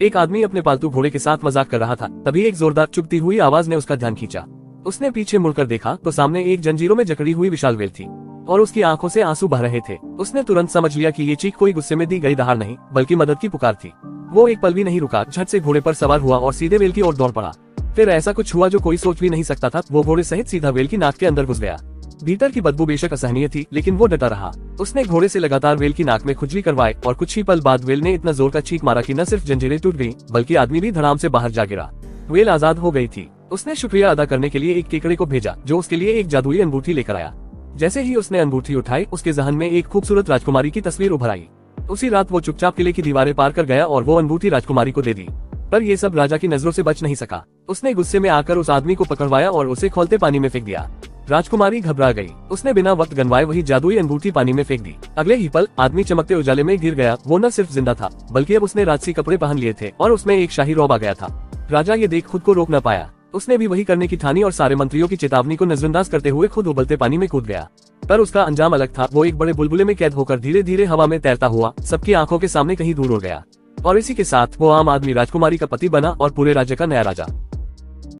एक आदमी अपने पालतू घोड़े के साथ मजाक कर रहा था। तभी एक जोरदार चुभती हुई आवाज ने उसका ध्यान खींचा। उसने पीछे मुड़कर देखा तो सामने एक जंजीरों में जकड़ी हुई विशाल व्हेल थी और उसकी आंखों से आंसू बह रहे थे। उसने तुरंत समझ लिया कि ये चीख कोई गुस्से में दी गई दहाड़ नहीं बल्कि मदद की पुकार थी। वो एक पल भी नहीं रुका, झट से घोड़े पर सवार हुआ और सीधे व्हेल की ओर दौड़ पड़ा। फिर ऐसा कुछ हुआ जो कोई सोच भी नहीं सकता था। वो घोड़े सहित सीधा व्हेल की नाक के अंदर घुस गया। भीतर की बदबू बेशक असहनीय थी, लेकिन वो डटा रहा। उसने घोड़े से लगातार व्हेल की नाक में खुजली करवाए और कुछ ही पल बाद व्हेल ने इतना जोर का चीख मारा कि न सिर्फ जंजीरें टूट गईं, बल्कि आदमी भी धड़ाम से बाहर जा गिरा। व्हेल आजाद हो गई थी। उसने शुक्रिया अदा करने के लिए एक केकड़े को भेजा जो उसके लिए एक जादुई अंगूठी लेकर आया। जैसे ही उसने अंगूठी उठाई, उसके जहन में एक खूबसूरत राजकुमारी की तस्वीर उभर आई। उसी रात वो चुपचाप किले की दीवारें पार कर गया और वो अंगूठी राजकुमारी को दे दी। पर ये सब राजा की नजरों से बच नहीं सका। उसने गुस्से में आकर उस आदमी को पकड़वाया और उसे खौलते पानी में फेंक दिया। राजकुमारी घबरा गई। उसने बिना वक्त गंवाए वही जादुई अंगूठी पानी में फेंक दी। अगले ही पल आदमी चमकते उजाले में गिर गया। वो न सिर्फ जिंदा था, बल्कि अब उसने राजसी कपड़े पहन लिए थे और उसमें एक शाही रौब आ गया था। राजा ये देख खुद को रोक न पाया। उसने भी वही करने की ठानी और सारे मंत्रियों की चेतावनी को नजरअंदाज करते हुए खुद उबलते पानी में कूद गया। पर उसका अंजाम अलग था। वो एक बड़े बुलबुले में कैद होकर धीरे धीरे हवा में तैरता हुआ सबकी आंखों के सामने कहीं दूर उड़ गया। और इसी के साथ वो आम आदमी राजकुमारी का पति बना और पूरे राज्य का नया राजा।